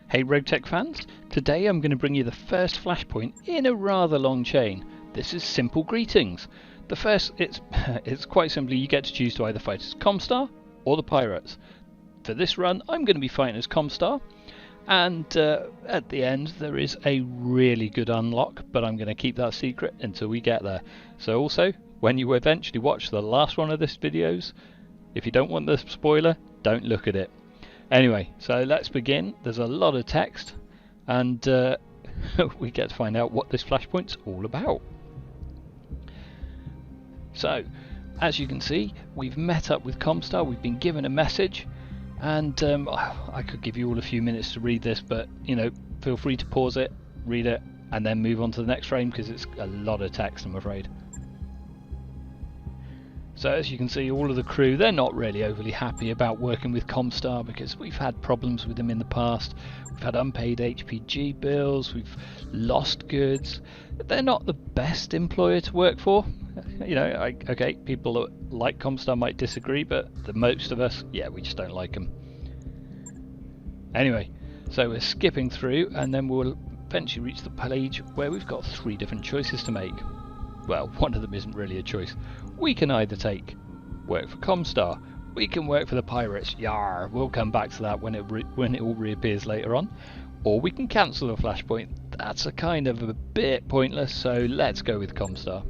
Hey RogueTech fans, today I'm going to bring you the first Flashpoint in a rather long chain. This is Simple Greetings. The first, it's quite simply you get to choose to either fight as Comstar or the Pirates. For this run I'm going to be fighting as Comstar, and at the end there is a really good unlock, but I'm going to keep that secret until we get there. So also, when you eventually watch the last one of this videos, if you don't want the spoiler, don't look at it. Anyway, so let's begin. There's a lot of text, and we get to find out what this Flashpoint's all about. So, as you can see, we've met up with Comstar, we've been given a message, and I could give you all a few minutes to read this, but you know, feel free to pause it, read it, and then move on to the next frame, because it's a lot of text, I'm afraid. So as you can see, all of the crew, they're not really overly happy about working with Comstar because we've had problems with them in the past. We've had unpaid HPG bills, we've lost goods. They're not the best employer to work for. You know, okay, people that like Comstar might disagree, but the most of us, yeah, we just don't like them. Anyway, so we're skipping through, and then we'll eventually reach the page where we've got 3 different choices to make. Well, one of them isn't really a choice. We can either work for Comstar, we can work for the Pirates, yar, we'll come back to that when it all reappears later on, or we can cancel the Flashpoint. That's a kind of a bit pointless, so let's go with Comstar.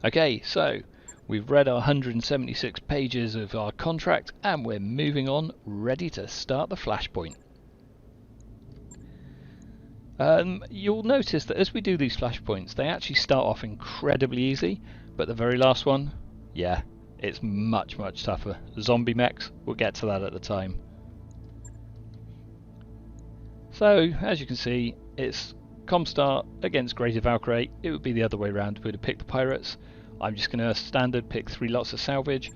Okay, so we've read our 176 pages of our contract, and we're moving on, ready to start the Flashpoint. You'll notice that as we do these Flashpoints, they actually start off incredibly easy, but the very last one, yeah, it's much tougher. Zombie mechs, we'll get to that at the time. So, as you can see, it's Comstar against Greater Valkyrie. It would be the other way around, we would have picked the Pirates. I'm just going to standard pick 3 lots of salvage.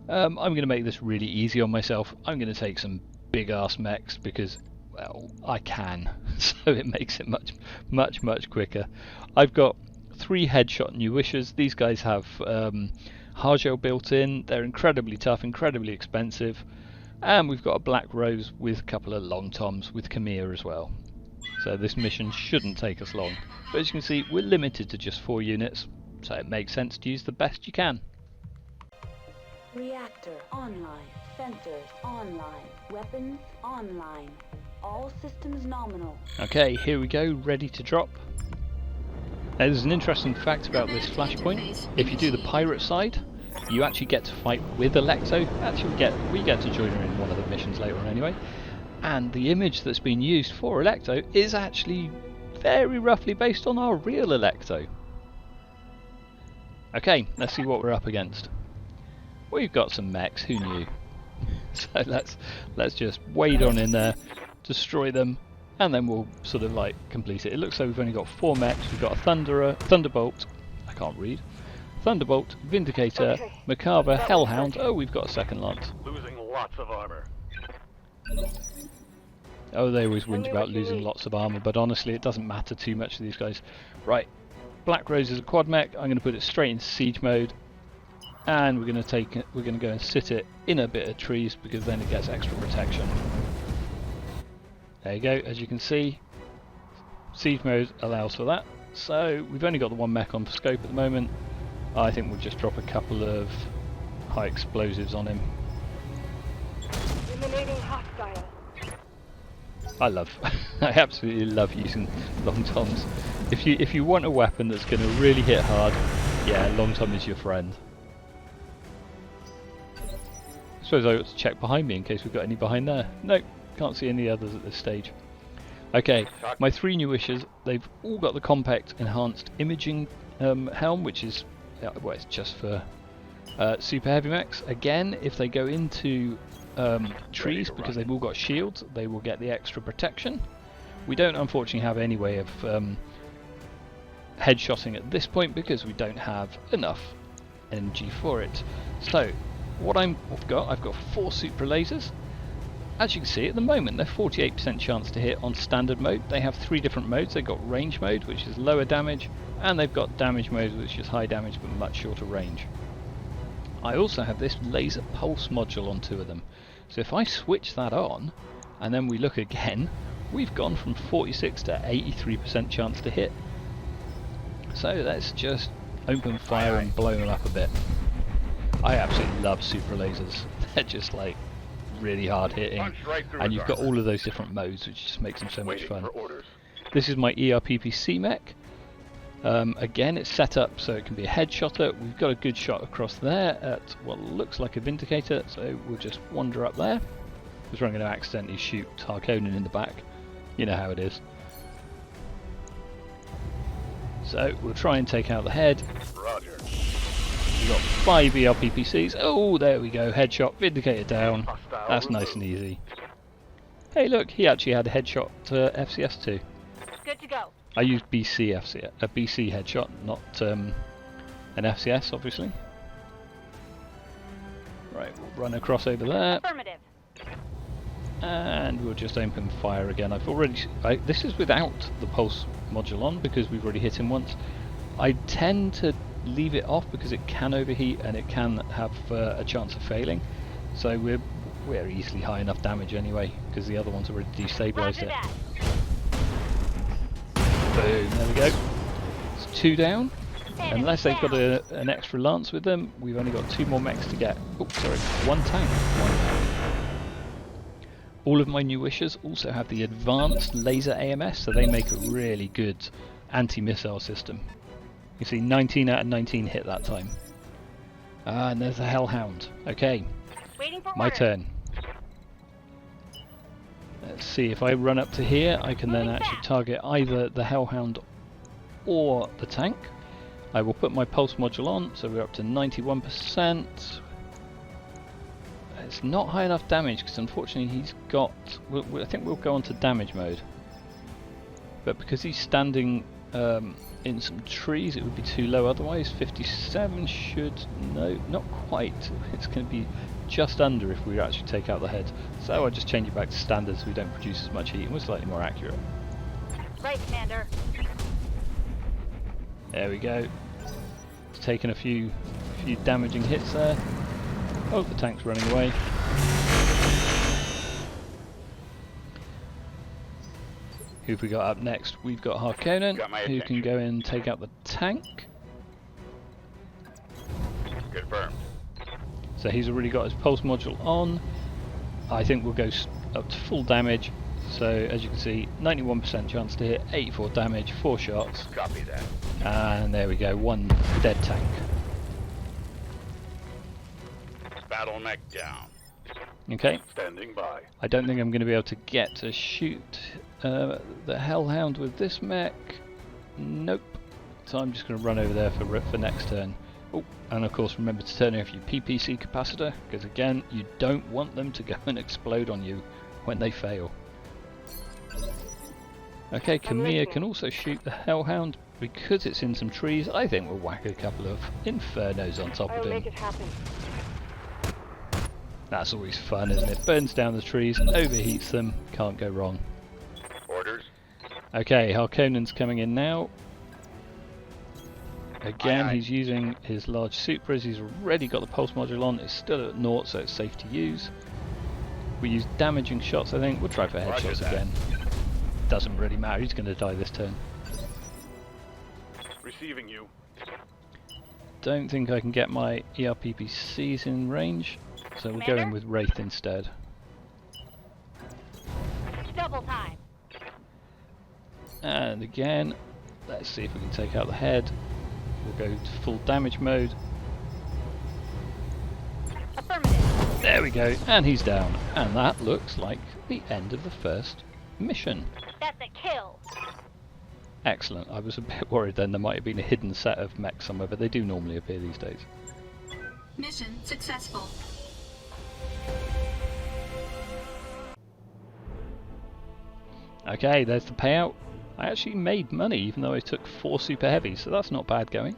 I'm going to make this really easy on myself. I'm going to take some big ass mechs because, well, I can, so it makes it much quicker. I've got 3 headshot new wishes. These guys have Hargel built in. They're incredibly tough, incredibly expensive, and we've got a Black Rose with a couple of long toms with Khmer as well. So this mission shouldn't take us long, but as you can see, we're limited to just 4 units, so it makes sense to use the best you can. Reactor online, sensors online, weapons online. All systems nominal. Okay, here we go, ready to drop. Now, there's an interesting fact about this Flashpoint. If you do the pirate side, you actually get to fight with Electo. Actually, we get to join her in one of the missions later on anyway. And the image that's been used for Electo is actually very roughly based on our real Electo. Okay, let's see what we're up against. We've got some mechs, who knew? So let's just wade on in there, destroy them, and then we'll sort of like complete it. It looks like we've only got 4 mechs. We've got a Thunderbolt, I can't read, Thunderbolt, Vindicator, okay. Macabre, Hellhound. Oh, we've got a second lot. Losing lots of armor. Oh, they always whinge about losing lots of armor, but honestly it doesn't matter too much to these guys. Right, Black Rose is a quad mech. I'm going to put it straight into siege mode, and we're going to go and sit it in a bit of trees because then it gets extra protection. There you go, as you can see, siege mode allows for that. So we've only got the 1 mech on for scope at the moment. I think we'll just drop a couple of high explosives on him. Eliminating hostile. I absolutely love using long toms. If you want a weapon that's going to really hit hard, yeah, long tom is your friend. I suppose I ought to check behind me in case we've got any behind there. Nope. Can't see any others at this stage. Okay, my 3 new wishes, they've all got the compact enhanced imaging helm, which is, well, it's just for super heavy mechs. Again, if they go into trees, because they've all got shields, they will get the extra protection. We don't unfortunately have any way of headshotting at this point because we don't have enough energy for it. So, what I've got 4 super lasers. As you can see, at the moment they're 48% chance to hit on standard mode. They have 3 different modes. They've got range mode, which is lower damage, and they've got damage mode, which is high damage but much shorter range. I also have this laser pulse module on 2 of them. So if I switch that on, and then we look again, we've gone from 46 to 83% chance to hit. So let's just open fire and blow them up a bit. I absolutely love super lasers. They're just like really hard hitting, and you've got all of those different modes, which just makes them so much fun. This is my ERPPC mech. Again, it's set up so it can be a headshotter. We've got a good shot across there at what looks like a Vindicator, so we'll just wander up there, because we're going to accidentally shoot Harkonnen in the back. You know how it is. So we'll try and take out the head. Roger. We've got 5 ERPPCs. Oh, there we go. Headshot, Vindicator down. That's nice and easy. Hey, look, he actually had a headshot FCS too. Good to go. I used BC FCS, a BC headshot, not an FCS, obviously. Right, we'll run across over there. Affirmative. And we'll just open fire again. I've already... this is without the pulse module on, because we've already hit him once. I tend to leave it off because it can overheat and it can have a chance of failing. So we're easily high enough damage anyway, because the other one's already destabilised it. Boom, there we go. It's 2 down. Unless they've got an extra lance with them, we've only got 2 more mechs to get. Oh, sorry, 1 tank. 1 tank. All of my new wishes also have the advanced laser AMS, so they make a really good anti-missile system. You see 19 out of 19 hit that time. And there's a Hellhound. Okay, my turn. Let's see, if I run up to here, I can then actually target either the Hellhound or the tank. I will put my pulse module on, so we're up to 91%. It's not high enough damage because unfortunately he's got... I think we'll go on to damage mode. But because he's standing in some trees, it would be too low otherwise. 57 should... no, not quite. It's going to be just under if we actually take out the head. So I'll just change it back to standard so we don't produce as much heat and we're slightly more accurate. Right, Commander. There we go. It's taken a few damaging hits there. Oh, the tank's running away. Who have we got up next? We've got Harkonnen, who can go in and take out the tank. Confirmed. So he's already got his pulse module on. I think we'll go up to full damage. So as you can see, 91% chance to hit, 84 damage, 4 shots. Copy that. And there we go, 1 dead tank. Battle mech down. Okay. Standing by. I don't think I'm going to be able to get to shoot the Hellhound with this mech. Nope. So I'm just going to run over there for next turn. Oh, and of course remember to turn off your PPC capacitor, because again, you don't want them to go and explode on you when they fail. Okay, Camilla can also shoot the Hellhound. Because it's in some trees, I think we'll whack a couple of Infernos on top of him. Make it happen. That's always fun, isn't it? Burns down the trees, overheats them, can't go wrong. Orders. Okay, Harkonnen's coming in now. Again, he's using his large supras. He's already got the pulse module on. It's still at 0, so it's safe to use. We use damaging shots, I think. We'll try for headshots again. Doesn't really matter. He's going to die this turn. Receiving you. Don't think I can get my ERPPCs in range, so we'll go in with Wraith instead. Double time. And again, let's see if we can take out the head. We'll go to full damage mode. Affirmative. There we go, and he's down. And that looks like the end of the first mission. That's a kill. Excellent. I was a bit worried then there might have been a hidden set of mechs somewhere, but they do normally appear these days. Mission successful. Okay, there's the payout. I actually made money even though I took 4 super heavies, so that's not bad going.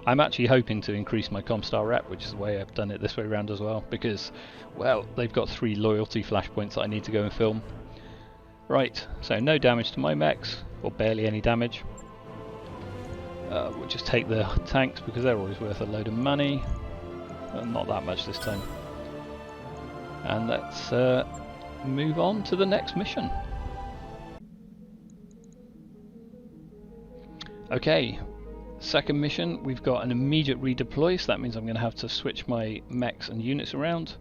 I'm actually hoping to increase my Comstar rep, which is the way I've done it this way around as well, because, well, they've got 3 loyalty flashpoints that I need to go and film. Right, so no damage to my mechs, or barely any damage. We'll just take the tanks because they're always worth a load of money. Not that much this time. And let's move on to the next mission. Okay, second mission, we've got an immediate redeploy, so that means I'm going to have to switch my mechs and units around.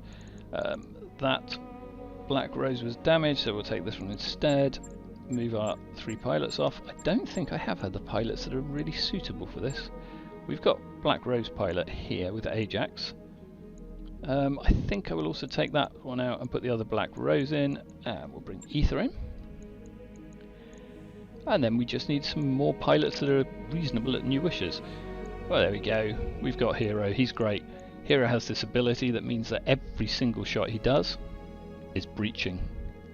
That Black Rose was damaged, so we'll take this one instead. Move our 3 pilots off. I don't think I have other pilots that are really suitable for this. We've got Black Rose pilot here with Ajax. I think I will also take that one out and put the other Black Rose in, and we'll bring Ether in. And then we just need some more pilots that are reasonable at New Wishes. Well, there we go. We've got Hero. He's great. Hero has this ability that means that every single shot he does is breaching,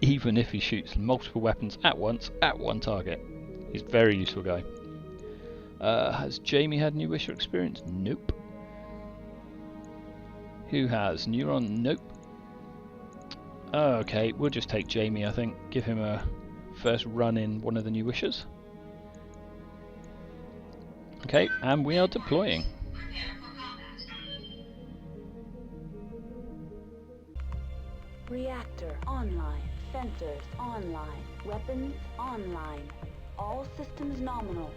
even if he shoots multiple weapons at once at one target. He's a very useful guy. Has Jamie had New Wisher experience? Nope. Who has? Neuron? Nope. Okay, we'll just take Jamie, I think. Give him a first run in one of the New Wishers. Okay, and we are deploying. Reactor online. Sensors online. Weapons online. All systems nominal.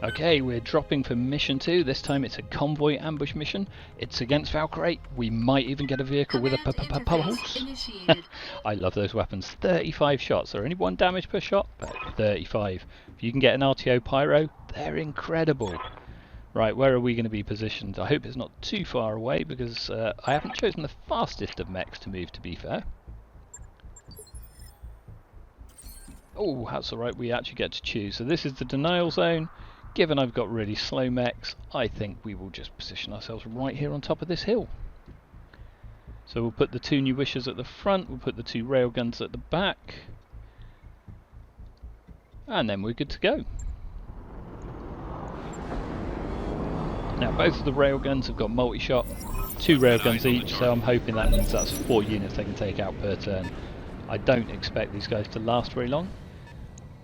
Okay, we're dropping for mission 2. This time it's a convoy ambush mission. It's against Valkyrie. We might even get a vehicle with a pulse. I love those weapons. 35 shots. There are only 1 damage per shot, but 35. If you can get an RTO Pyro, they're incredible. Right, where are we going to be positioned? I hope it's not too far away, because I haven't chosen the fastest of mechs to move, to be fair. Oh, that's alright, we actually get to choose. So this is the denial zone. Given I've got really slow mechs, I think we will just position ourselves right here on top of this hill. So we'll put the 2 New Wishers at the front, we'll put the 2 railguns at the back, and then we're good to go. Now both of the railguns have got multi-shot, 2 railguns each, so I'm hoping that means that's 4 units they can take out per turn. I don't expect these guys to last very long.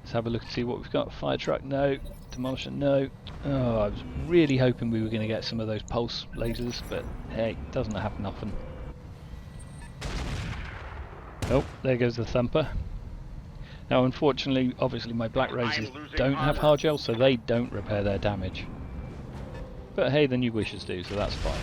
Let's have a look and see what we've got. Fire truck, no. Demolisher, no. Oh, I was really hoping we were going to get some of those pulse lasers, but hey, doesn't happen often. Oh, there goes the thumper. Now unfortunately, obviously my Black Roses don't have hard gel, so they don't repair their damage. But hey, the New Wishers do, so that's fine.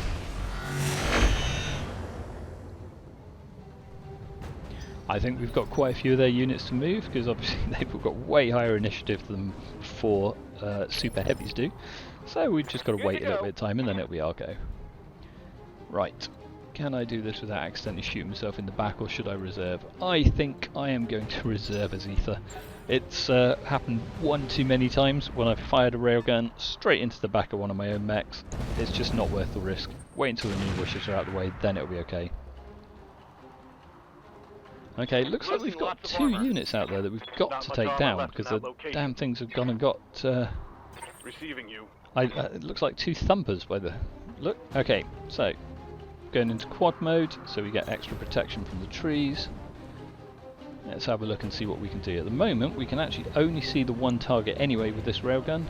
I think we've got quite a few of their units to move, because obviously they've got way higher initiative than 4 super heavies do. So we've just got to wait a little bit of time and then it'll be our go. Right, can I do this without accidentally shooting myself in the back, or should I reserve? I think I am going to reserve as Ether. It's happened 1 too many times when I've fired a railgun straight into the back of one of my own mechs. It's just not worth the risk. Wait until the New Wishers are out of the way, then it'll be okay. Okay, looks like we've got 2 units out there that we've got to take down, because the damn things have gone and got... Receiving you. it looks like 2 thumpers by the look. Okay, so going into quad mode, so we get extra protection from the trees. Let's have a look and see what we can do. At the moment, we can actually only see the 1 target anyway with this railgun.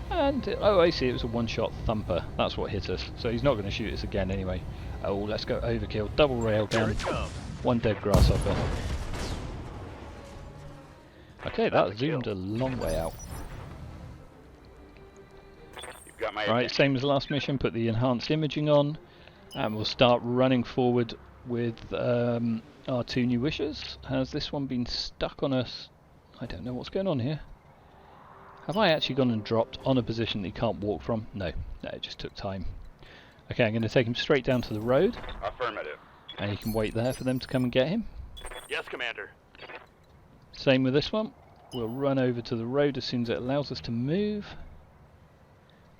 And, oh I see, it was a 1-shot thumper. That's what hit us. So he's not going to shoot us again anyway. Oh, let's go overkill. Double railgun. 1 dead grasshopper. Okay, that zoomed a long way out. You've got my Right, same as the last mission. Put the enhanced imaging on. And we'll start running forward with our 2 New Wishers. Has this one been stuck on us? I don't know what's going on here. Have I actually gone and dropped on a position that he can't walk from? No, it just took time. Okay, I'm going to take him straight down to the road. Affirmative. And he can wait there for them to come and get him. Yes, Commander. Same with this one. We'll run over to the road as soon as it allows us to move.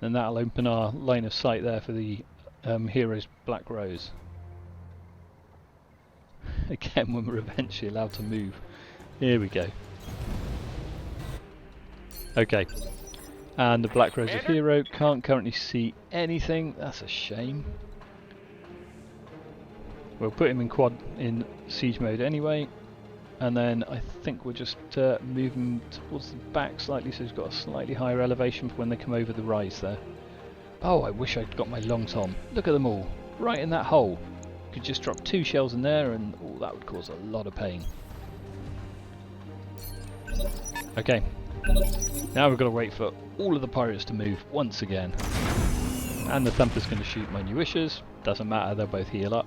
Then that'll open our line of sight there for the Hero's Black Rose. Again, when we're eventually allowed to move. Here we go. Okay, and the Black Rose of Hero can't currently see anything. That's a shame. We'll put him in siege mode anyway, and then I think we'll just move him towards the back slightly, so he's got a slightly higher elevation for when they come over the rise there. Oh, I wish I'd got my long tom. Look at them all, right in that hole. could just drop 2 shells in there and that would cause a lot of pain. Okay, now we've got to wait for all of the pirates to move once again. And the Thumper's going to shoot my new wishes. Doesn't matter, they'll both heal up.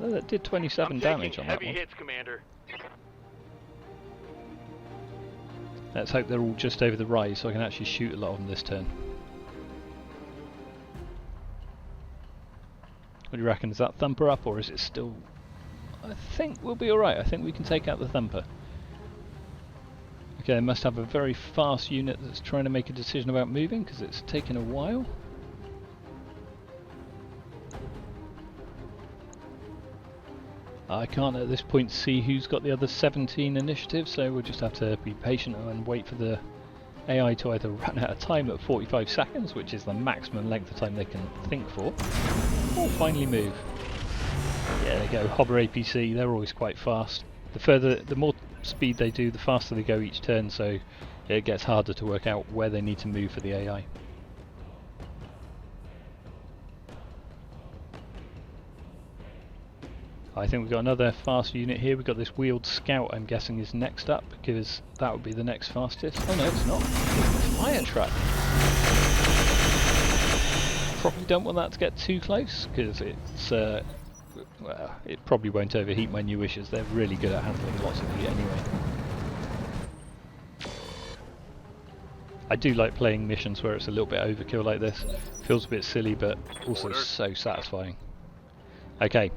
Oh, that did 27 damage on that heavy one. hits, Commander. Let's hope they're all just over the rise so I can actually shoot a lot of them this turn. What do you reckon? Is that Thumper up or is it still... I think we'll be alright. I think we can take out the Thumper. Okay, they must have a very fast unit that's trying to make a decision about moving because it's taken a while. I can't at this point see who's got the other 17 initiatives, so we'll just have to be patient and wait for the AI to either run out of time at 45 seconds, which is the maximum length of time they can think for, or finally move. Yeah, there you go, Hobber APC, they're always quite fast. The more speed they do, the faster they go each turn, so it gets harder to work out where they need to move for the AI. I think we've got another fast unit here. We've got this wheeled scout, I'm guessing is next up, because that would be the next fastest. Oh no, it's not. It's the fire truck. Probably don't want that to get too close, because it's, well, it probably won't overheat my new wishes. They're really good at handling lots of heat anyway. I do like playing missions where it's a little bit overkill like this. Feels a bit silly, but also so satisfying. Okay.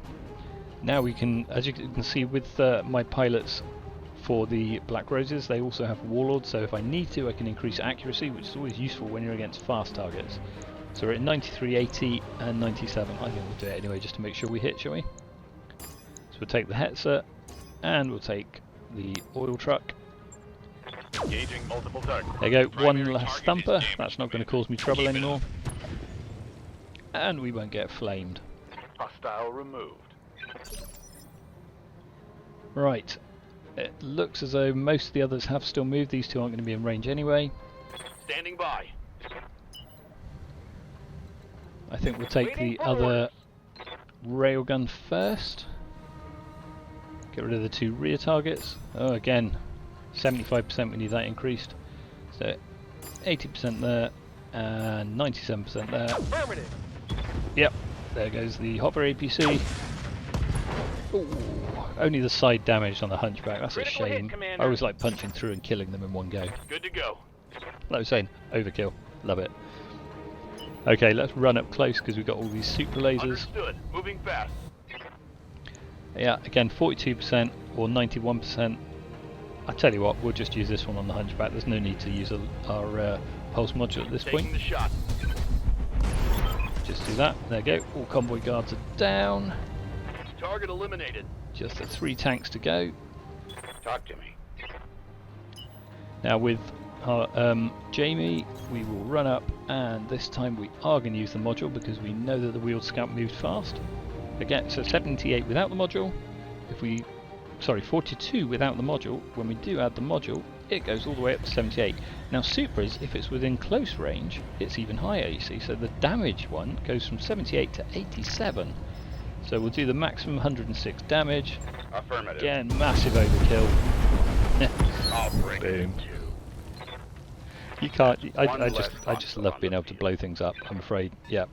Now we can, as you can see with my pilots for the Black Roses, they also have Warlords, so if I need to I can increase accuracy, which is always useful when you're against fast targets. So we're at 93, 80 and 97. I think we'll do it anyway just to make sure we hit, shall we? So we'll take the Hetzer and we'll take the oil truck. Engaging multiple targets. There you go, Primary one less target Thumper, is that's not going to damaged, cause me trouble Keep it anymore. up. And we won't get flamed. Hostile removed. Right, it looks as though most of the others have still moved. These two aren't going to be in range anyway. Standing by. I think we'll take Waiting the for other railgun first. Get rid of the 2 rear targets. Oh, again, 75% we need that increased. So 80% there and 97% there. Affirmative. Yep, there goes the Hopper APC. Ooh, only the side damage on the Hunchback, that's Critical a hit, shame. Commander. I always like punching through and killing them in one go. Good to go. Like I was saying, overkill, love it. Okay, let's run up close because we've got all these super lasers. Understood. Moving fast. Yeah, again 42% or 91%. I tell you what, we'll just use this one on the Hunchback. There's no need to use our pulse module at this Taking point. the shot. Just do that. There you go. All convoy guards are down. Target eliminated. Just the 3 tanks to go. Talk to me. Now with Jamie, we will run up, and this time we are going to use the module because we know that the wheeled scout moved fast. Again, so 78 without the module. If we, sorry, 42 without the module. When we do add the module, it goes all the way up to 78. Now supers, if it's within close range, it's even higher, you see. So the damage one goes from 78 to 87. So we'll do the maximum 106 damage. Affirmative. Again, massive overkill. I'll bring Boom. it. You can't. I One just less love on being the able to field. blow things up. I'm afraid. Yeah.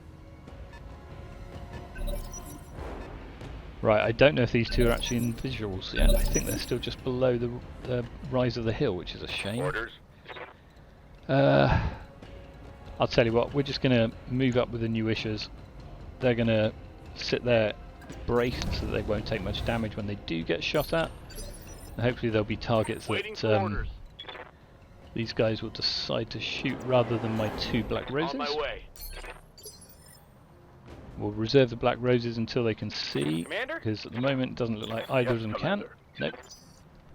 Right. I don't know if these two are actually in visuals yet. I think they're still just below the rise of the hill, which is a shame. Orders. I'll tell you what. We're just gonna move up with the new issues. They're gonna sit there braced so that they won't take much damage when they do get shot at. And hopefully there'll be targets Waiting that for orders. these guys will decide to shoot rather than my 2 Black Roses. On my way. We'll reserve the Black Roses until they can see, Commander? because at the moment it doesn't look like either Yes, of them Commander. can.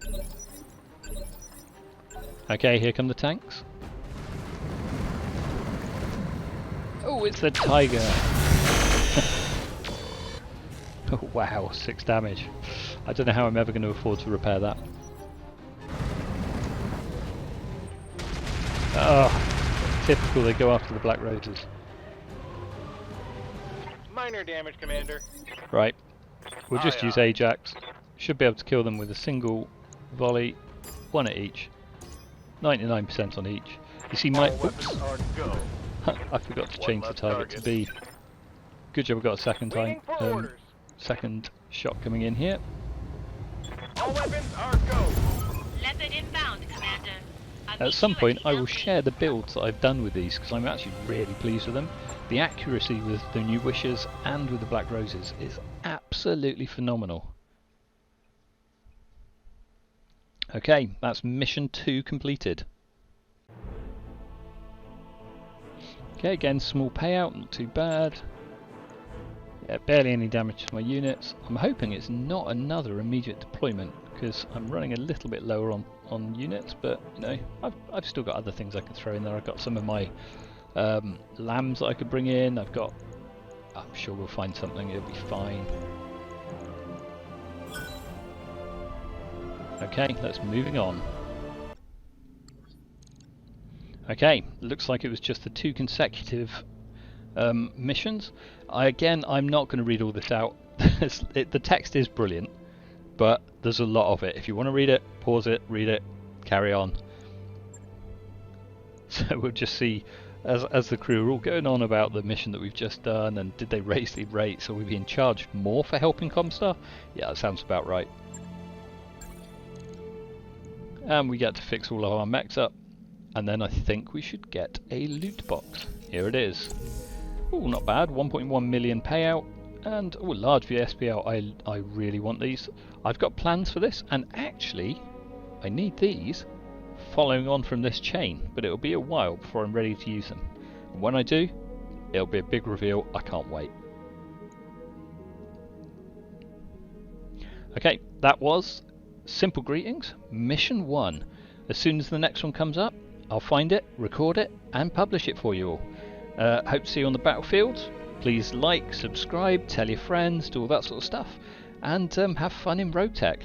Nope. Okay, here come the tanks. Oh, it's the Tiger! Oh wow, 6 damage. I don't know how I'm ever going to afford to repair that. Oh, typical, they go after the Black Roses. Minor damage, Commander. Right, We'll just use Ajax. Should be able to kill them with a single volley, one at each. 99% on each. You see my... Oops! I forgot to change the target to B. Good job, we got a second time. Second shot coming in here. All weapons are go. Leopard inbound, Commander. At some point I will share the builds that I've done with these because I'm actually really pleased with them. The accuracy with the new wishes and with the black roses is absolutely phenomenal. Okay, that's mission 2 completed. Okay, again small payout, not too bad. Yeah, barely any damage to my units. I'm hoping it's not another immediate deployment because I'm running a little bit lower on units, but you know, I've still got other things I can throw in there. I've got some of my lambs that I could bring in. I'm sure we'll find something, it'll be fine. Okay, let's moving on. Okay, looks like it was just the 2 consecutive missions. I'm not going to read all this out. The text is brilliant, but there's a lot of it. If you want to read it, pause it, read it, carry on. So we'll just see as the crew are all going on about the mission that we've just done and did they raise the rates, or we being charged more for helping Comstar? Yeah, that sounds about right. And we get to fix all of our mechs up, and then I think we should get a loot box. Here it is. Oh, not bad. 1.1 million payout, and oh, large VSPL. I really want these. I've got plans for this, and actually, I need these following on from this chain, but it'll be a while before I'm ready to use them. And when I do, it'll be a big reveal. I can't wait. Okay, that was Simple Greetings, Mission 1. As soon as the next one comes up, I'll find it, record it, and publish it for you all. Hope to see you on the battlefield. Please like, subscribe, tell your friends, do all that sort of stuff, and have fun in RogueTech.